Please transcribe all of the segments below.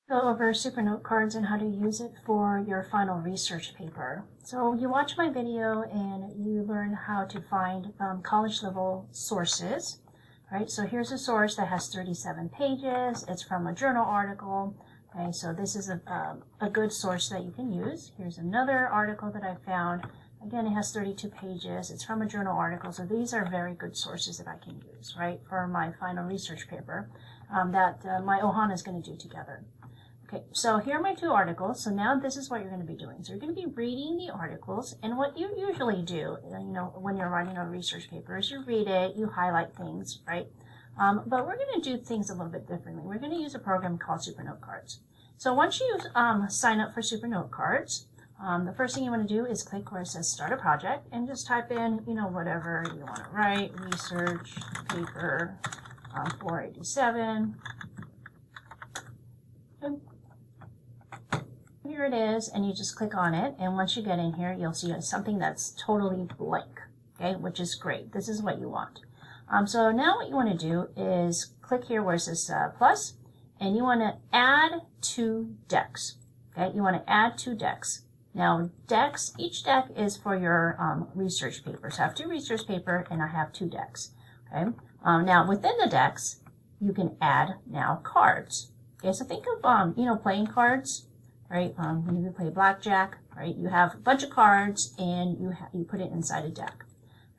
Go over super note cards and how to use it for your final research paper. So you watch my video and you learn how to find college level sources, right? So here's a source that has 37 pages. It's from a journal article. Okay, so this is a good source that you can use. Here's another article that I found. Again, it has 32 pages. It's from a journal article. So these are very good sources that I can use, right, for my final research paper that my Ohana is going to do together. Okay, so here are my two articles. So now this is what you're going to be doing. So you're going to be reading the articles, and what you usually do, when you're writing a research paper is you read it, you highlight things, right? But we're going to do things a little bit differently. We're going to use a program called Super Note Cards. So once you sign up for Super Note Cards, the first thing you want to do is click where it says Start a Project and just type in, whatever you want to write, research paper 487. And here it is, and you just click on it, and once you get in here, you'll see something that's totally blank, okay, which is great. This is what you want. So now what you want to do is click here where it says plus, and you want to add 2 decks, okay? You want to add 2 decks. Now, decks, each deck is for your research papers. I have 2 research paper, and I have 2 decks, okay? Now, within the decks, you can add now cards. Okay, so think of, playing cards, right? When you play blackjack, right? You have a bunch of cards and you put it inside a deck.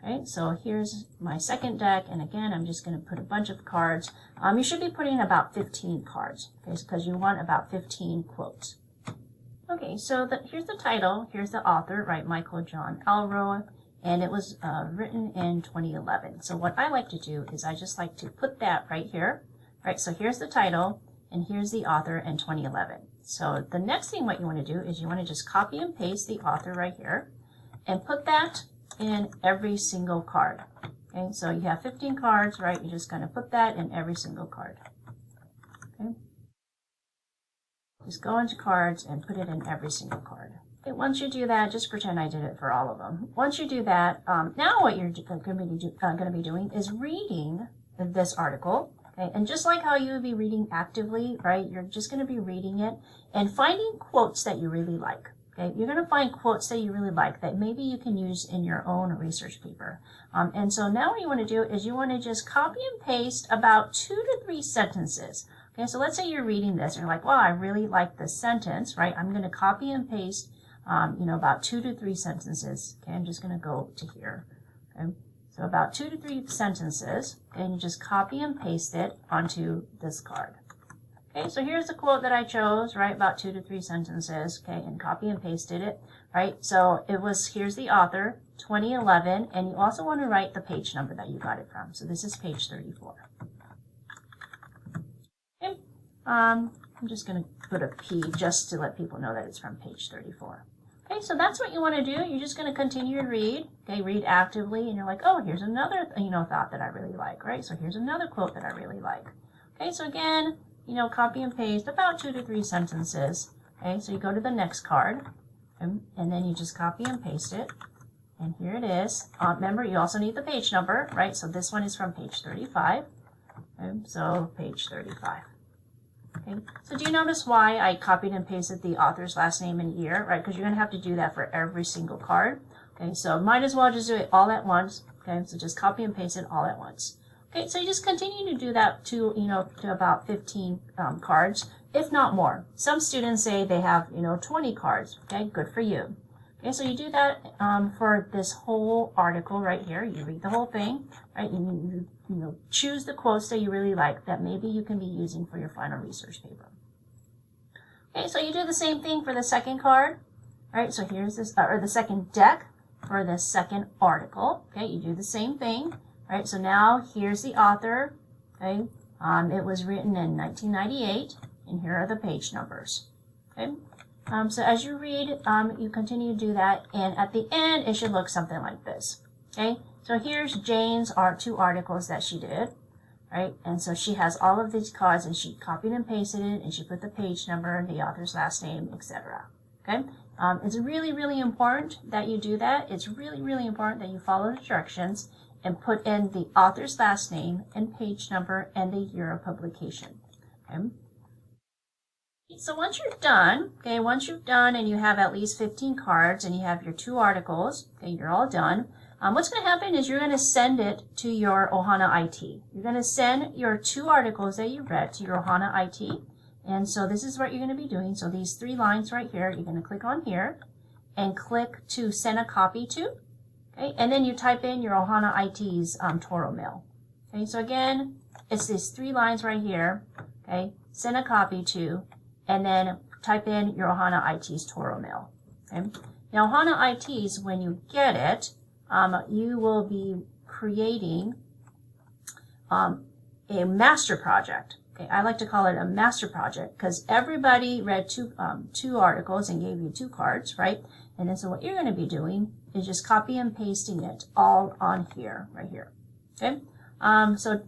Okay, so here's my second deck, and again, I'm just going to put a bunch of cards. You should be putting about 15 cards, okay, because you want about 15 quotes. Okay, so here's the title, here's the author, right? Michael John Alroy, and it was written in 2011. So what I like to do is I just like to put that right here, right? So here's the title, and here's the author in 2011. So the next thing what you want to do is you want to just copy and paste the author right here and put that in every single card. Okay, so you have 15 cards, right? You're just going to put that in every single card. Okay, just go into cards and put it in every single card. Okay, once you do that, just pretend I did it for all of them. Once you do that, now what you're going to be doing is reading this article. Okay, and just like how you would be reading actively, right, you're just going to be reading it and finding quotes that you really like. Okay, you're going to find quotes that you really like that maybe you can use in your own research paper. And so now what you want to do is you want to just copy and paste about 2 to 3 sentences. Okay, so let's say you're reading this and you're like, wow, I really like this sentence, right? I'm going to copy and paste, about 2 to 3 sentences. Okay, I'm just going to go to here. Okay. So about 2 to 3 sentences, and you just copy and paste it onto this card. Okay, so here's the quote that I chose, right, about 2 to 3 sentences, okay, and copy and pasted it, right? So here's the author, 2011, and you also want to write the page number that you got it from. So this is page 34. Okay, I'm just going to put a P just to let people know that it's from page 34. Okay, so that's what you want to do. You're just going to continue to read, okay, read actively, and you're like, oh, here's another, thought that I really like, right? So here's another quote that I really like. Okay, so again, copy and paste about 2 to 3 sentences. Okay, so you go to the next card, and then you just copy and paste it, and here it is. Remember, you also need the page number, right? So this one is from page 35, okay, so page 35. Okay. So do you notice why I copied and pasted the author's last name and year, right? Because you're going to have to do that for every single card. Okay, so might as well just do it all at once. Okay, so just copy and paste it all at once. Okay, so you just continue to do that to about 15 cards, if not more. Some students say they have 20 cards. Okay, good for you. Okay, so you do that for this whole article right here. You read the whole thing, right? You choose the quotes that you really like that maybe you can be using for your final research paper. Okay, so you do the same thing for the second card, right? So here's this, or the second deck for the second article. Okay, you do the same thing, right? So now here's the author. Okay, it was written in 1998, and here are the page numbers. Okay. So as you read, you continue to do that, and at the end, it should look something like this, okay? So here's Jane's 2 articles that she did, right? And so she has all of these cards, and she copied and pasted it, and she put the page number, the author's last name, etc., okay? It's really, really important that you do that. It's really, really important that you follow the directions and put in the author's last name and page number and the year of publication, okay? So once you're done, okay, once you've done and you have at least 15 cards and you have your 2 articles, okay, you're all done. What's going to happen is you're going to send it to your Ohana IT. You're going to send your 2 articles that you read to your Ohana IT. And so this is what you're going to be doing. So these 3 lines right here, you're going to click on here and click to send a copy to. Okay, and then you type in your Ohana IT's Toro mail. Okay, so again, it's these 3 lines right here. Okay, send a copy to, and then type in your Ohana IT's Toro mail. Okay, now Ohana IT's, when you get it, you will be creating a master project. Okay, I like to call it a master project because everybody read two articles and gave you 2 cards, right? And then so what you're going to be doing is just copy and pasting it all on here, right here. Okay, so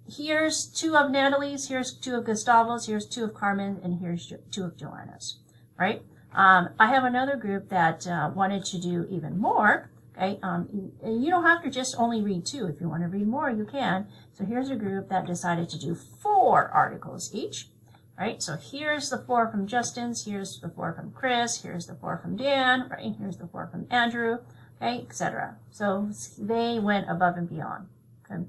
here's 2 of Natalie's, here's 2 of Gustavo's, here's 2 of Carmen, and here's 2 of Joanna's, right? I have another group that wanted to do even more. Okay, you don't have to just only read 2. If you want to read more, you can. So here's a group that decided to do 4 articles each. Right, so here's the 4 from Justin's, here's the 4 from Chris, here's the 4 from Dan, right? Here's the 4 from Andrew, okay, etc. So they went above and beyond. Okay,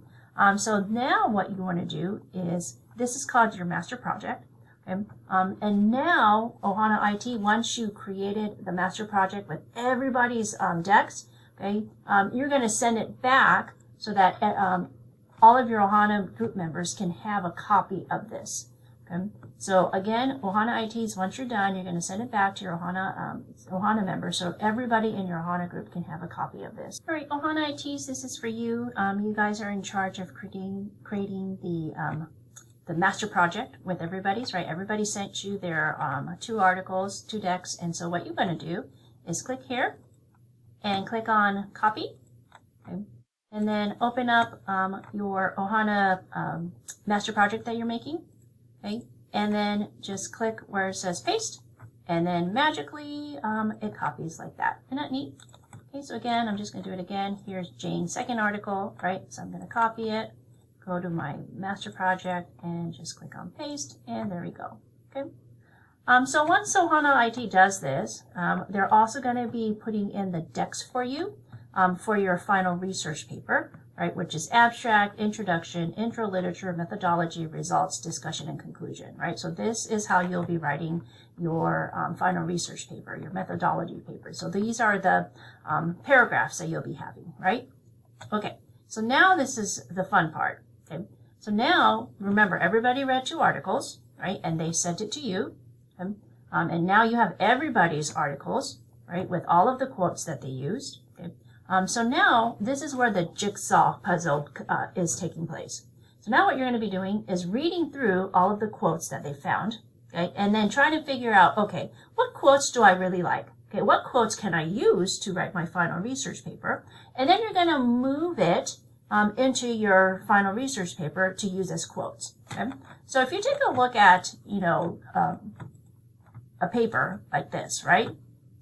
so now what you want to do is, this is called your master project. Okay, and now Ohana IT, once you created the master project with everybody's decks, okay, you're going to send it back so that all of your Ohana group members can have a copy of this. Okay, so again, Ohana ITs, once you're done, you're going to send it back to your Ohana members so everybody in your Ohana group can have a copy of this. All right, Ohana ITs, this is for you. You guys are in charge of creating the master project with everybody's, right? Everybody sent you their 2 articles, 2 decks, and so what you're going to do is click here and click on copy, okay? And then open up your Ohana master project that you're making, okay? And then just click where it says paste, and then magically it copies like that. Isn't that neat? Okay, so again, I'm just going to do it again. Here's Jane's 2nd article, right? So I'm going to copy it, go to my master project, and just click on paste, and there we go. Okay. So once Ohana IT does this, they're also going to be putting in the decks for you for your final research paper, right, which is abstract, introduction, intro literature, methodology, results, discussion, and conclusion, right? So this is how you'll be writing your final research paper, your methodology paper. So these are the paragraphs that you'll be having, right? Okay, so now this is the fun part, okay? So now, remember, everybody read 2 articles, right, and they sent it to you, okay? And now you have everybody's articles, right, with all of the quotes that they used, okay? So now, this is where the jigsaw puzzle is taking place. So now what you're going to be doing is reading through all of the quotes that they found, okay, and then trying to figure out, okay, what quotes do I really like? Okay, what quotes can I use to write my final research paper? And then you're going to move it into your final research paper to use as quotes, okay? So if you take a look at, a paper like this, right?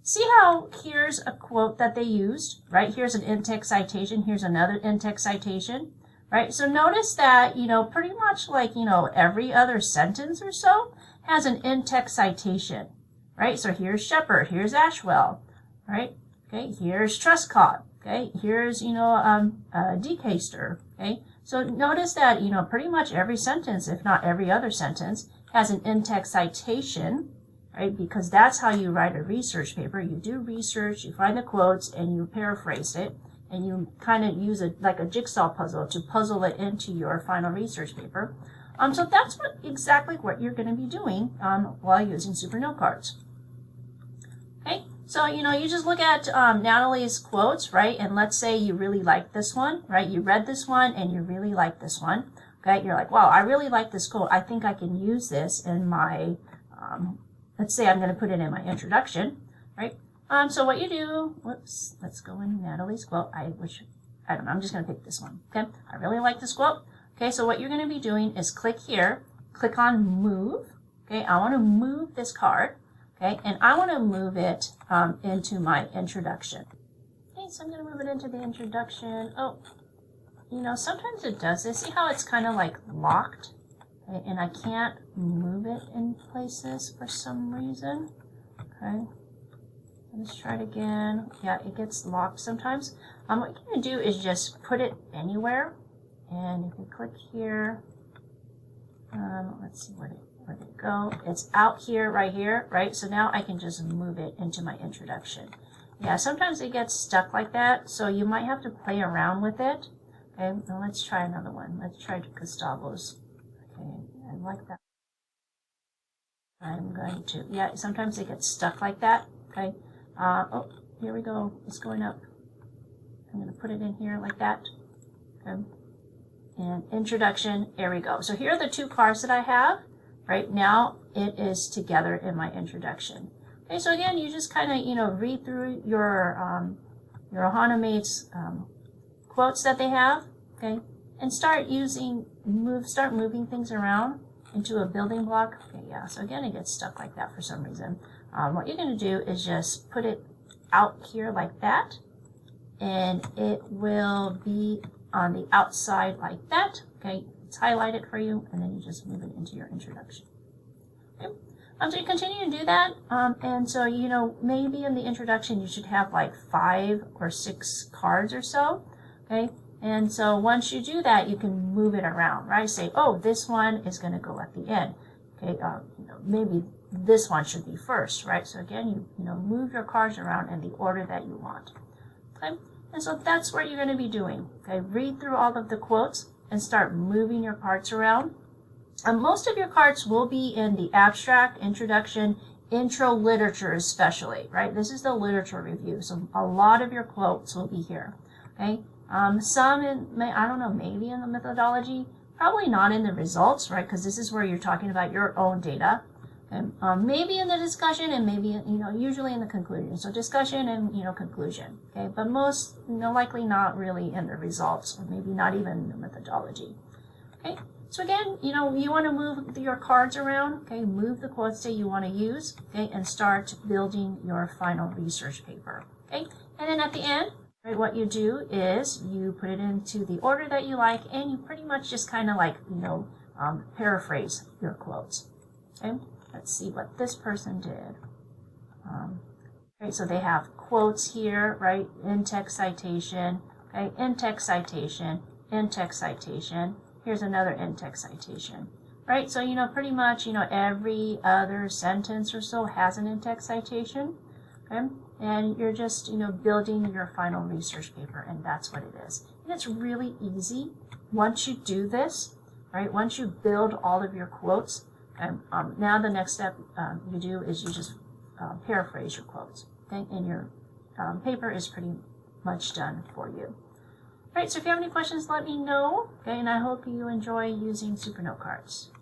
See how here's a quote that they used, right? Here's an in-text citation. Here's another in-text citation, right? So notice that, pretty much like, every other sentence or so has an in-text citation, right? So here's Shepard, here's Ashwell, right? Okay, here's Truscott, okay? Here's, Decaster, okay? So notice that, pretty much every sentence, if not every other sentence, has an in-text citation, right? Because that's how you write a research paper. You do research, you find the quotes, and you paraphrase it, and you kind of use it like a jigsaw puzzle to puzzle it into your final research paper. So that's exactly what you're going to be doing while using Super Note cards. Okay, so you just look at Natalie's quotes, right? And let's say you really like this one, right? You read this one and you really like this one. Okay, you're like, wow, I really like this quote. I think I can use this in my let's say I'm going to put it in my introduction, right? So what you do, whoops, let's go in Natalie's quote. I don't know, I'm just going to pick this one, okay? I really like this quote. Okay, so what you're going to be doing is click here, click on move, okay? I want to move this card, okay? And I want to move it into my introduction. Okay, so I'm going to move it into the introduction. Oh, sometimes it does this. See how it's kind of like locked? Okay, and I can't move it in places for some reason. Okay, let's try it again. Yeah, it gets locked sometimes. What you're going to do is just put it anywhere, and if you click here, let's see where did it go. It's out here, right here, right? So now I can just move it into my introduction. Yeah, sometimes it gets stuck like that, so you might have to play around with it. Okay, now let's try another one. Let's try Gustavo's. Okay, I like that. I'm going to, yeah, sometimes it gets stuck like that. Okay, oh, here we go. It's going up. I'm going to put it in here like that. Okay. And introduction, there we go. So here are the two cards that I have. Right now, it is together in my introduction. Okay, so again, you just kind of, read through your Ohana Mates quotes that they have, okay, and start moving things around into a building block. Okay, yeah, so again, it gets stuck like that for some reason. What you're going to do is just put it out here like that, and it will be on the outside like that. Okay, it's highlighted for you, and then you just move it into your introduction. Okay. So you continue to do that, and so, maybe in the introduction you should have like 5 or 6 cards or so, okay? And so once you do that, you can move it around, right? Say, oh, this one is going to go at the end, okay? Maybe this one should be first, right? So again, you move your cards around in the order that you want, okay? And so that's what you're going to be doing, okay? Read through all of the quotes and start moving your cards around. Most of your cards will be in the abstract, introduction, intro literature especially, right? This is the literature review, so a lot of your quotes will be here, okay? Some I don't know, maybe in the methodology, probably not in the results, right? Because this is where you're talking about your own data. And maybe in the discussion, and maybe, usually in the conclusion. So discussion and, conclusion, okay? But most, likely not really in the results, or maybe not even in the methodology, okay? So again, you want to move your cards around, okay? Move the quotes that you want to use, okay? And start building your final research paper, okay? And then at the end, right, what you do is you put it into the order that you like, and you pretty much just kind of like, paraphrase your quotes, okay? Let's see what this person did. Okay, so they have quotes here, right? In-text citation, okay? In-text citation, in-text citation. Here's another in-text citation, right? So, pretty much, every other sentence or so has an in-text citation, okay? And you're just, building your final research paper, and that's what it is. And it's really easy once you do this, right? Once you build all of your quotes, now the next step you do is you just paraphrase your quotes, okay? And your paper is pretty much done for you. All right, so if you have any questions, let me know, okay? And I hope you enjoy using Supernote cards.